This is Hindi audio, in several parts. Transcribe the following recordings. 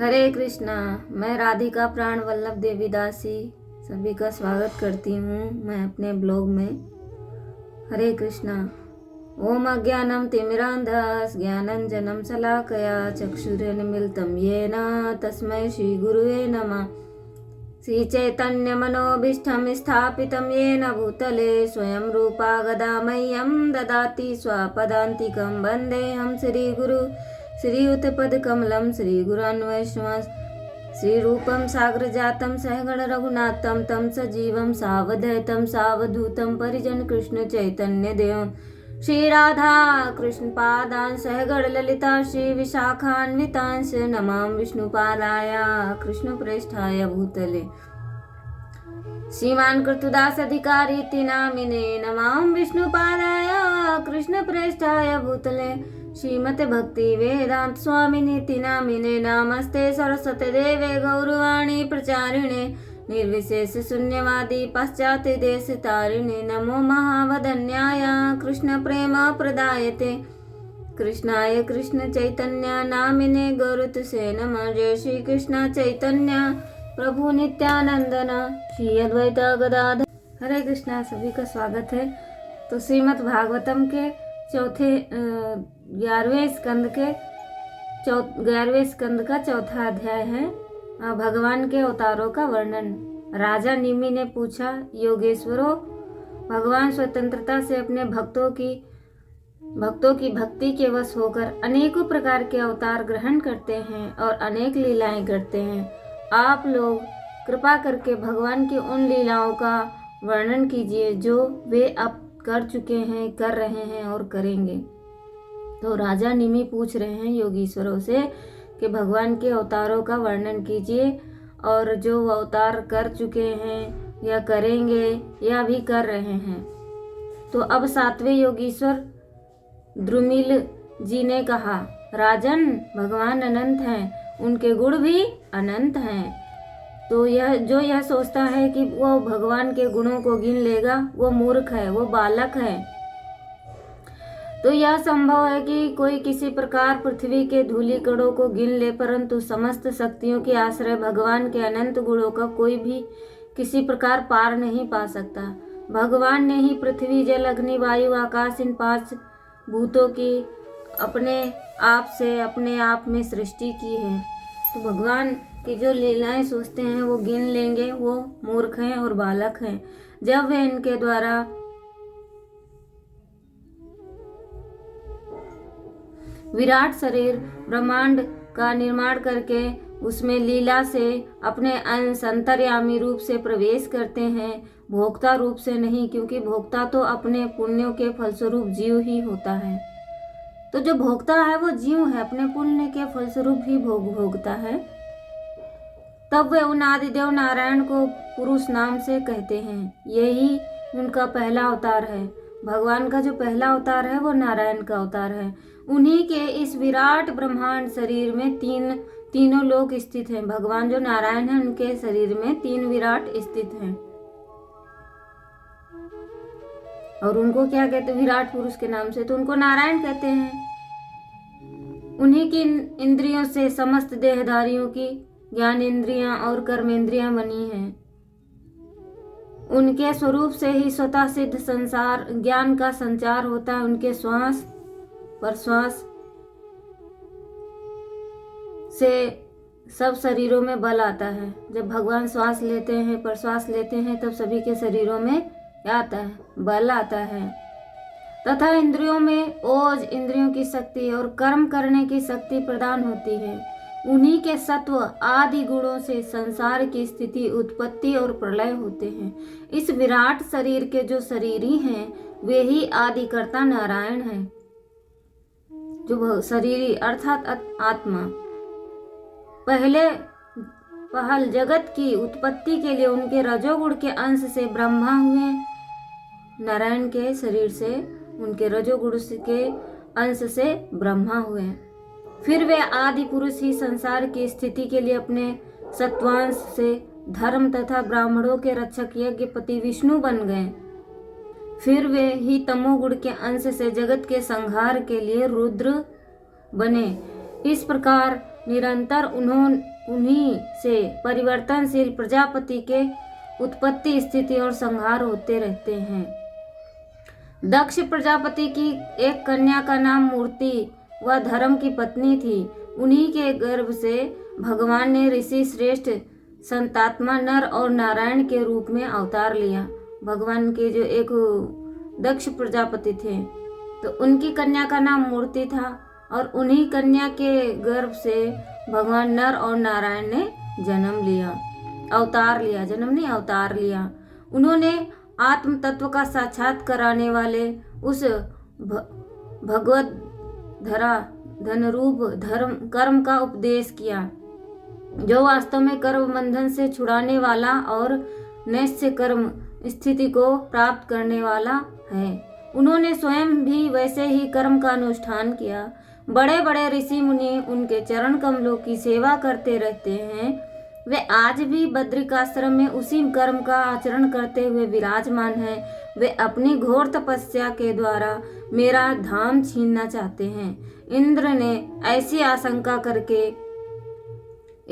हरे कृष्णा। मैं राधिका प्राण वल्लभ देवी दासी सभी का स्वागत करती हूँ मैं अपने ब्लॉग में। हरे कृष्णा। ओम अज्ञानम तिमिरांधस् ज्ञानंजनम शलाकया चक्षुरुन्मीलितं येन तस्मै श्री गुरुवे नमः। श्री चैतन्य मनोभीष्टं स्थापितं येन भूतले स्वयं रूपा गदा मह्यं ददाति स्वपदान्तिकं। वन्देऽहं श्री गुरु श्रीयुतपदकमलं श्रीगुरून् वैष्णवांश्च श्रीरूपं साग्रजातं सहगण रघुनाथं तं सजीवं सावधैतं सावधूतं परिजन कृष्ण चैतन्य देवं श्री राधा कृष्ण पादान् सहगण ललिता श्री विशाखान्वितांश्च नमामि विष्णुपादाय कृष्ण प्रेष्ठाय भूतले श्रीमान कृतदास अधिकारी नामिने नमामि विष्णुपादाय कृष्ण प्रेष्ठाय भूतले श्रीमते भक्ति वेदांत स्वामिनीति नामिने नमस्ते सरस्वती देवे गौरवाणी प्रचारिणे निर्विशेष शून्यवादी पाश्चात्य देश तारिणे नमो महावदन्याय कृष्ण प्रेम प्रदायते कृष्णाय कृष्ण चैतन्य नामिने गौरतुसे नमः। जय श्री कृष्ण चैतन्य प्रभु नित्यानंदन श्री अद्वैत गदाधर। हरे कृष्णा। सभी का स्वागत है। तो श्रीमद् भागवतम के चौथे 11वें स्कंद का चौथा अध्याय है। भगवान के अवतारों का वर्णन। राजा निमि ने पूछा, योगेश्वरों, भगवान स्वतंत्रता से अपने भक्तों की भक्ति के वश होकर अनेकों प्रकार के अवतार ग्रहण करते हैं और अनेक लीलाएं करते हैं। आप लोग कृपा करके भगवान की उन लीलाओं का वर्णन कीजिए जो वे अब कर चुके हैं, कर रहे हैं और करेंगे। तो राजा निमि पूछ रहे हैं योगीश्वरों से कि भगवान के अवतारों का वर्णन कीजिए और जो अवतार कर चुके हैं या करेंगे या भी कर रहे हैं। तो अब 7वें योगीश्वर द्रुमिल जी ने कहा, राजन, भगवान अनंत हैं, उनके गुण भी अनंत हैं। तो यह सोचता है कि वो भगवान के गुणों को गिन लेगा, वो मूर्ख है, वो बालक है। तो यह संभव है कि कोई किसी प्रकार पृथ्वी के धूलि कणों को गिन ले, परंतु समस्त शक्तियों के आश्रय भगवान के अनंत गुणों का कोई भी किसी प्रकार पार नहीं पा सकता। भगवान ने ही पृथ्वी, जल, अग्नि, वायु, आकाश, इन 5 भूतों की अपने आप में सृष्टि की है। तो भगवान की जो लीलाएं सोचते हैं वो गिन लेंगे, वो मूर्ख हैं और बालक हैं। जब वे इनके द्वारा विराट शरीर ब्रह्मांड का निर्माण करके उसमें लीला से अपने अंश अंतर्यामी रूप से प्रवेश करते हैं, भोक्ता रूप से नहीं, क्योंकि भोक्ता तो अपने पुण्यों के फलस्वरूप जीव ही होता है। तो जो भोक्ता है वो जीव है, अपने पुण्य के फलस्वरूप ही भोगता है। तब वे उन आदिदेव नारायण को पुरुष नाम से कहते हैं। यही उनका पहला अवतार है। भगवान का जो पहला अवतार है वो नारायण का अवतार है। उन्हीं के इस विराट ब्रह्मांड शरीर में तीनों लोक स्थित हैं। भगवान जो नारायण है उनके शरीर में 3 विराट स्थित हैं। और उनको क्या कहते हैं? विराट पुरुष के नाम से, तो उनको नारायण कहते हैं। उन्हीं की इंद्रियों से समस्त देहधारियों की ज्ञान इंद्रियां और कर्मेंद्रियां बनी हैं। उनके स्वरूप से ही स्वतः सिद्ध संसार ज्ञान का संचार होता है। उनके श्वास प्रश्वास से सब शरीरों में बल आता है। जब भगवान श्वास लेते हैं, प्रश्वास लेते हैं, तब सभी के शरीरों में क्या आता है? बल आता है। तथा इंद्रियों में ओज, इंद्रियों की शक्ति और कर्म करने की शक्ति प्रदान होती है। उन्हीं के सत्व आदि गुणों से संसार की स्थिति, उत्पत्ति और प्रलय होते हैं। इस विराट शरीर के जो शरीरी हैं वे ही आदिकर्ता नारायण हैं। जो शरीरी अर्थात आत्मा पहल जगत की उत्पत्ति के लिए उनके रजोगुण के अंश से ब्रह्मा हुए। नारायण के शरीर से उनके रजोगुण के अंश से ब्रह्मा हुए। फिर वे आदि पुरुष ही संसार की स्थिति के लिए अपने सत्वांश से धर्म तथा ब्राह्मणों के रक्षक यज्ञपति विष्णु बन गए। फिर वे ही तमोगुण के अंश से जगत के संहार के लिए रुद्र बने। इस प्रकार निरंतर उन्हीं से परिवर्तनशील प्रजापति के उत्पत्ति, स्थिति और संहार होते रहते हैं। दक्ष प्रजापति की एक कन्या का नाम मूर्ति वह धर्म की पत्नी थी। उन्हीं के गर्भ से भगवान ने ऋषि श्रेष्ठ संतात्मा नर और नारायण के रूप में अवतार लिया। भगवान के जो एक दक्ष प्रजापति थे तो उनकी कन्या का नाम मूर्ति था और उन्हीं कन्या के गर्भ से भगवान नर और नारायण ने जन्म लिया, अवतार लिया। जन्म नहीं, अवतार लिया। उन्होंने आत्म तत्व का साक्षात कराने वाले उस भगवत धरा धनरूप धर्म कर्म का उपदेश किया, जो वास्तव में कर्म बंधन से छुड़ाने वाला और नैष्य कर्म स्थिति को प्राप्त करने वाला है। उन्होंने स्वयं भी वैसे ही कर्म का अनुष्ठान किया। बड़े बड़े ऋषि मुनि उनके चरण कमलों की सेवा करते रहते हैं। वे आज भी बद्रिकाश्रम में उसी कर्म का आचरण करते हुए विराजमान हैं। वे अपनी घोर तपस्या के द्वारा मेरा धाम छीनना चाहते हैं। इंद्र ने ऐसी आशंका करके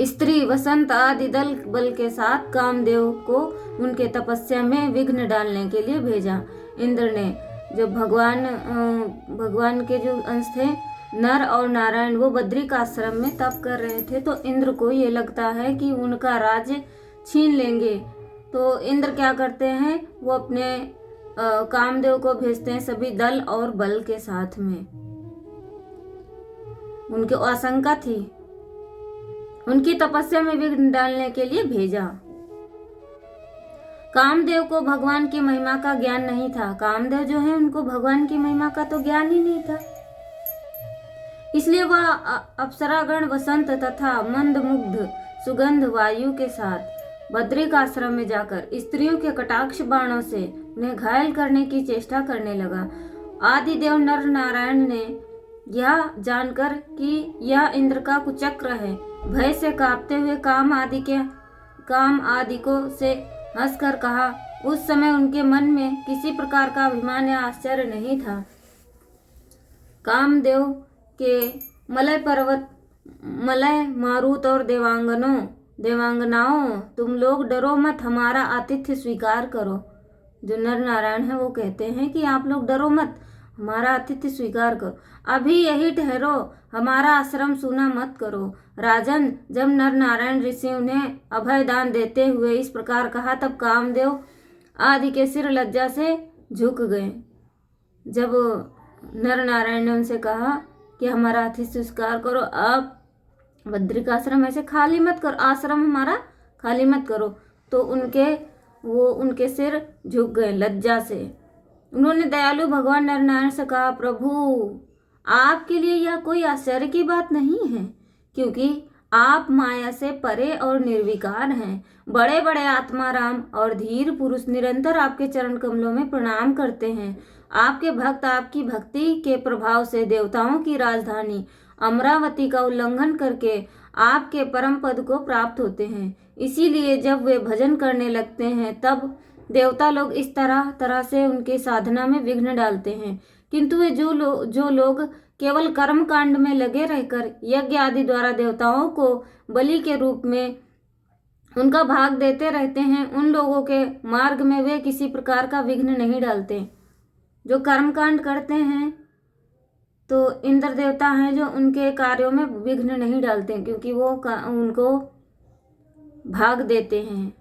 स्त्री वसंत आदि दल बल के साथ कामदेव को उनके तपस्या में विघ्न डालने के लिए भेजा। इंद्र ने जो भगवान के जो अंश थे नर और नारायण, वो बद्रिक आश्रम में तप कर रहे थे, तो इंद्र को ये लगता है कि उनका राज्य छीन लेंगे। तो इंद्र क्या करते हैं, वो अपने कामदेव को भेजते हैं सभी दल और बल के साथ में। उनकी आशंका थी, उनकी तपस्या में विघ्न डालने के लिए भेजा। कामदेव को भगवान की महिमा का ज्ञान नहीं था। कामदेव जो है उनको भगवान की महिमा का तो ज्ञान ही नहीं था। इसलिए वह अप्सरागण वसंत तथा मंद मुग्ध सुगंध वायु के साथ बद्रिक आश्रम में जाकर स्त्रियों के कटाक्ष बाणों से उन्हें घायल करने की चेष्टा करने लगा। आदिदेव नर नारायण ने यह जानकर कि यह इंद्र का कुचक्र है, भय से कांपते हुए काम आदि को से हंसकर कहा। उस समय उनके मन में किसी प्रकार का अभिमान या आश्चर्य नहीं था। कामदेव के मलय पर्वत, मलय मारुत और देवांगनाओं, तुम लोग डरो मत, हमारा आतिथ्य स्वीकार करो। जो नर नारायण है वो कहते हैं कि आप लोग डरो मत, हमारा आतिथ्य स्वीकार करो, अभी यही ठहरो, हमारा आश्रम सूना मत करो। राजन, जब नर नारायण ऋषि उन्हें अभय दान देते हुए इस प्रकार कहा, तब कामदेव आदि के सिर लज्जा से झुक गए। जब नर नारायण ने उनसे कहा कि हमारा आतिथ्य स्वीकार करो, आप बद्रिक आश्रम ऐसे खाली मत करो, आश्रम हमारा खाली मत करो, तो उनके सिर झुक गए लज्जा से। उन्होंने दयालु भगवान नर नारायण से कहा, प्रभु आपके लिए यह कोई आश्चर्य की बात नहीं है, क्योंकि आप माया से परे और निर्विकार हैं। बड़े बड़े आत्माराम और धीर पुरुष निरंतर आपके चरण कमलों में प्रणाम करते हैं। आपके भक्त आपकी भक्ति के प्रभाव से देवताओं की राजधानी अमरावती का उल्लंघन करके आपके परम पद को प्राप्त होते हैं। इसीलिए जब वे भजन करने लगते हैं तब देवता लोग इस तरह से उनकी साधना में विघ्न डालते हैं। किंतु वे जो लोग केवल कर्म कांड में लगे रहकर यज्ञ आदि द्वारा देवताओं को बलि के रूप में उनका भाग देते रहते हैं, उन लोगों के मार्ग में वे किसी प्रकार का विघ्न नहीं डालते। जो कर्म कांड करते हैं तो इंद्र देवता हैं जो उनके कार्यों में विघ्न नहीं डालते, क्योंकि वो उनको भाग देते हैं,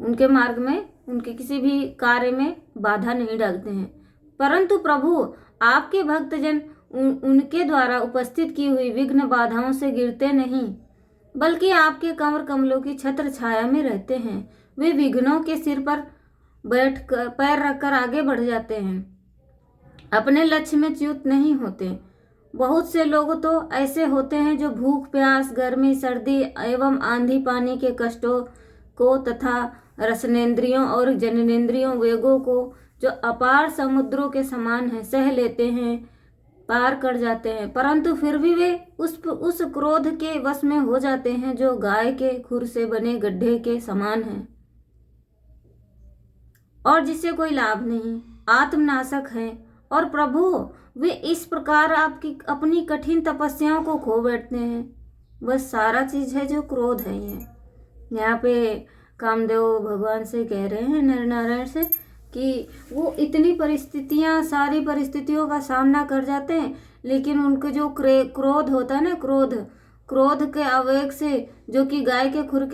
उनके मार्ग में उनके किसी भी कार्य में बाधा नहीं डालते हैं। परंतु प्रभु आपके भक्तजन उनके द्वारा उपस्थित की हुई विघ्न बाधाओं से गिरते नहीं, बल्कि आपके कमर कमलों की छत्र छाया में रहते हैं। वे विघ्नों के सिर पर बैठकर पैर रखकर आगे बढ़ जाते हैं, अपने लक्ष्य में च्युत नहीं होते। बहुत से लोग तो ऐसे होते हैं जो भूख प्यास, गर्मी, सर्दी एवं आंधी पानी के कष्टों को तथा रसनेन्द्रियों और जननेन्द्रियों वेगों को जो अपार समुद्रों के समान है सह लेते हैं, पार कर जाते हैं, परंतु फिर भी वे उस क्रोध के वश में हो जाते हैं जो गाय के खुर से बने गड्ढे के समान है और जिससे कोई लाभ नहीं, आत्मनाशक है। और प्रभु वे इस प्रकार अपनी कठिन तपस्याओं को खो बैठते हैं। बस सारा चीज़ है जो क्रोध है। ये यहाँ पे कामदेव भगवान से कह रहे हैं, नर नारायण से, कि वो इतनी परिस्थितियाँ, सारी परिस्थितियों का सामना कर जाते हैं, लेकिन उनके जो क्रोध होता है ना, क्रोध के आवेग से, जो कि गाय के खुर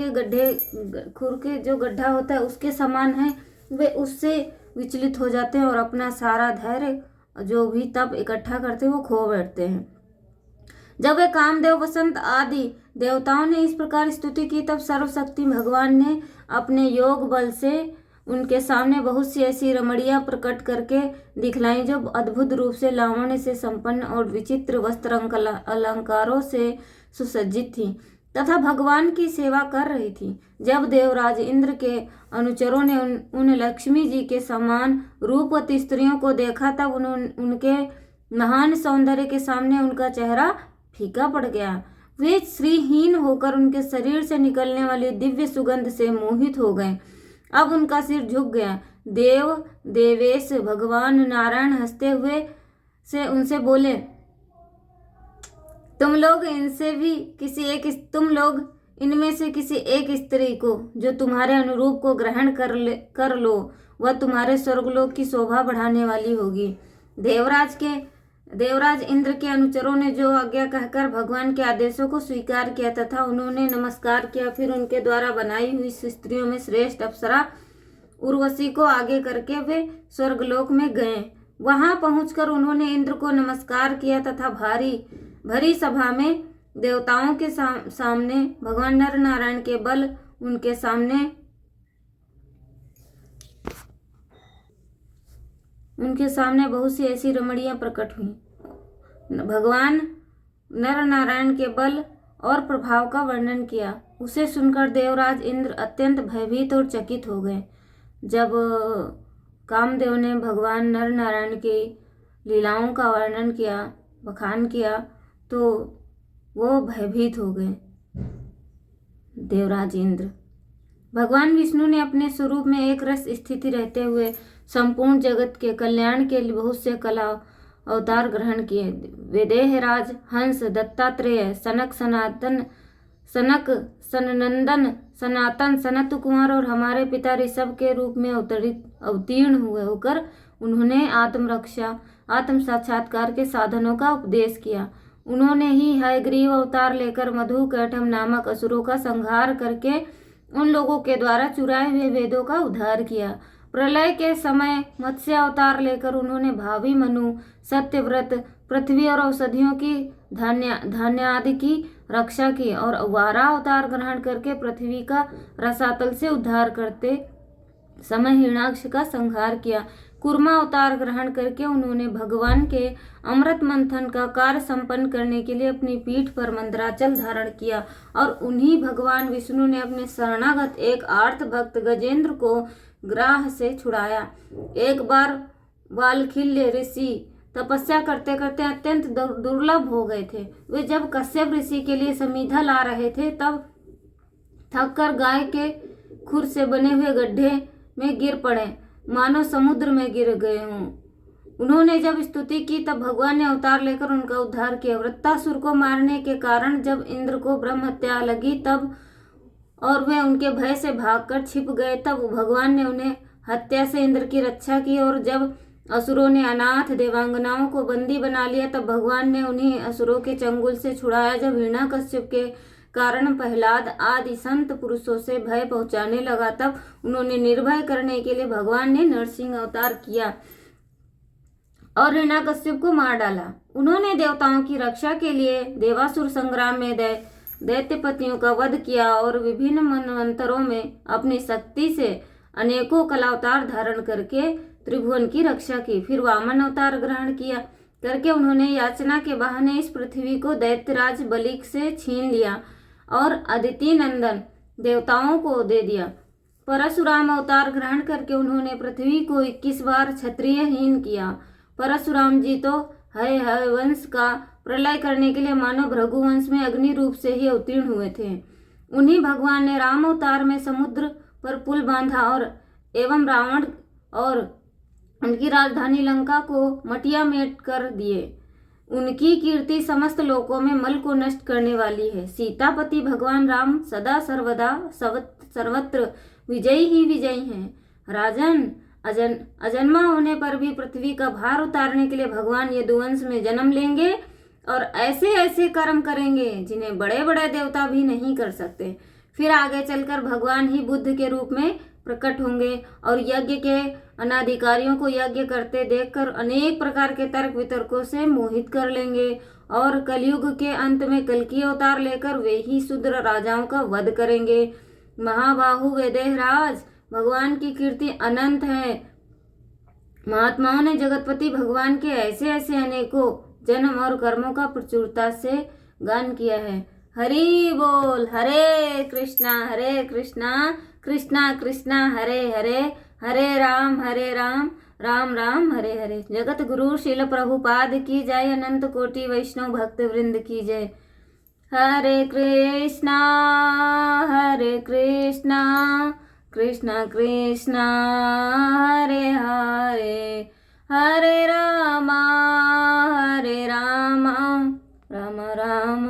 के जो गड्ढा होता है उसके समान है, वे उससे विचलित हो जाते हैं और अपना सारा धैर्य जो भी तप इकट्ठा करते हैं वो खो बैठते हैं। जब वे कामदेव, वसंत आदि देवताओं ने इस प्रकार स्तुति की, तब सर्वशक्ति भगवान ने अपने योग बल से उनके सामने बहुत सी ऐसी रमणियां प्रकट करके दिखलाई जो अद्भुत रूप से लावण्य से संपन्न और विचित्र वस्त्र अलंकारों से सुसज्जित थी तथा भगवान की सेवा कर रही थी। जब देवराज इंद्र के अनुचरों ने उन लक्ष्मी जी के समान रूपवती स्त्रियों को देखा, तब उनके महान सौंदर्य के सामने उनका चेहरा फीका पड़ गया। वे श्रीहीन होकर उनके शरीर से निकलने वाली दिव्य सुगंध से मोहित हो गए। अब उनका सिर झुक गया। देवेश भगवान नारायण हंसते हुए से उनसे बोले, तुम लोग इनमें से किसी एक स्त्री को जो तुम्हारे अनुरूप को ग्रहण कर लो, वह तुम्हारे स्वर्गलोक की शोभा बढ़ाने वाली होगी। देवराज इंद्र के अनुचरों ने जो आज्ञा कहकर भगवान के आदेशों को स्वीकार किया तथा उन्होंने नमस्कार किया। फिर उनके द्वारा बनाई हुई स्त्रियों में श्रेष्ठ अप्सरा उर्वशी को आगे करके वे स्वर्गलोक में गए। वहां पहुंचकर उन्होंने इंद्र को नमस्कार किया तथा भरी सभा में देवताओं के सामने भगवान नर नारायण के बल उनके सामने बहुत सी ऐसी रमणियां प्रकट हुई। भगवान नर नारायण के बल और प्रभाव का वर्णन किया। उसे सुनकर देवराज इंद्र अत्यंत भयभीत और चकित हो गए। जब कामदेव ने भगवान नर नारायण की लीलाओं का वर्णन किया, बखान किया, तो वो भयभीत हो गए। देवराज इंद्र, भगवान विष्णु ने अपने स्वरूप में एक रस स्थिति रहते हुए संपूर्ण जगत के कल्याण के लिए बहुत से कला अवतार ग्रहण किए। वेदेहराज, हंस, दत्तात्रेय, सनक, सनंदन, सनातन, सनत कुमार और हमारे पिता ऋषभ के रूप में अवतीर्ण होकर उन्होंने आत्मरक्षा, आत्म साक्षात्कार के साधनों का उपदेश किया। उन्होंने ही हयग्रीव अवतार लेकर मधु कैटभ नामक असुरों का संहार करके उन लोगों के द्वारा चुराए हुए वेदों का उद्धार किया। प्रलय के समय मत्स्य अवतार लेकर उन्होंने भावी मनु, सत्यव्रत, पृथ्वी और औषधियों की, धान्य आदि की रक्षा की और वारा अवतार ग्रहण करके पृथ्वी का रसातल से उद्धार करते समय हिरण्याक्ष का संहार किया। कूर्मा अवतार ग्रहण करके उन्होंने भगवान के अमृत मंथन का कार्य संपन्न करने के लिए अपनी पीठ पर मंदराचल धारण किया और उन्हीं भगवान विष्णु ने अपने शरणागत एक आर्त भक्त गजेंद्र को ग्राह से छुड़ाया। एक बार वालखिल्य ऋषि तपस्या करते करते अत्यंत दुर्लभ हो गए थे। वे जब कश्यप ऋषि के लिए समीधा ला रहे थे, तब थककर गाय के खुर से बने हुए गड्ढे में गिर पड़े, मानो समुद्र में गिर गए हों। उन्होंने जब स्तुति की, तब भगवान ने अवतार लेकर उनका उद्धार किया। वृत्तासुर को मारने के कारण जब इंद्र को ब्रह्म हत्या लगी, तब और वे उनके भय से भागकर छिप गए, तब भगवान ने उन्हें हत्या से इंद्र की रक्षा की। और जब असुरों ने अनाथ देवांगनाओं को बंदी बना लिया, तब भगवान ने उन्हें असुरों के चंगुल से छुड़ाया। जब हिरण्याकश्यप के कारण प्रहलाद आदि संत पुरुषों से भय पहुंचाने लगा, तब उन्होंने निर्भय करने के लिए भगवान ने नरसिंह अवतार किया और हिरण्याकश्यप को मार डाला। उन्होंने देवताओं की रक्षा के लिए देवासुर संग्राम में दैत्यपतियों का वध किया और विभिन्न मनवंतरों में अपनी शक्ति से अनेकों कलावतार धारण करके त्रिभुवन की रक्षा की। फिर वामन अवतार ग्रहण किया करके उन्होंने याचना के बहाने इस पृथ्वी को दैत्यराज बलिक से छीन लिया और अदिति नंदन देवताओं को दे दिया। परशुराम अवतार ग्रहण करके उन्होंने पृथ्वी को 21 बार क्षत्रियहीन किया। परशुराम जी तो हय वंश का प्रलय करने के लिए मानव भृगु वंश में अग्नि रूप से ही अवतीर्ण हुए थे। उन्हीं भगवान ने राम अवतार में समुद्र पर पुल बांधा और एवं रावण और उनकी राजधानी लंका को मटिया मेट कर दिए। उनकी कीर्ति समस्त लोकों में मल को नष्ट करने वाली है। सीतापति भगवान राम सदा सर्वदा सर्वत्र विजयी ही विजयी हैं। राजन, अजन्मा होने पर भी पृथ्वी का भार उतारने के लिए भगवान यदुवंश में जन्म लेंगे और ऐसे ऐसे कर्म करेंगे जिन्हें बड़े बड़े देवता भी नहीं कर सकते। फिर आगे चलकर भगवान ही बुद्ध के रूप में प्रकट होंगे और यज्ञ के अनाधिकारियों को यज्ञ करते देखकर अनेक प्रकार के तर्क वितर्कों से मोहित कर लेंगे और कलयुग के अंत में कल्कि अवतार लेकर वे ही शूद्र राजाओं का वध करेंगे। महाबाहु वेदेहराज, भगवान की कीर्ति अनंत है। महात्माओं ने जगतपति भगवान के ऐसे ऐसे अनेकों जन्म और कर्मों का प्रचुरता से गान किया है। हरि बोल। हरे कृष्णा कृष्णा कृष्णा हरे हरे, हरे राम राम राम हरे हरे। जगत गुरु श्रील प्रभुपाद की जय। अनंत कोटि वैष्णव भक्त वृंद की जय। हरे कृष्णा कृष्णा कृष्णा हरे हरे, हरे राम राम राम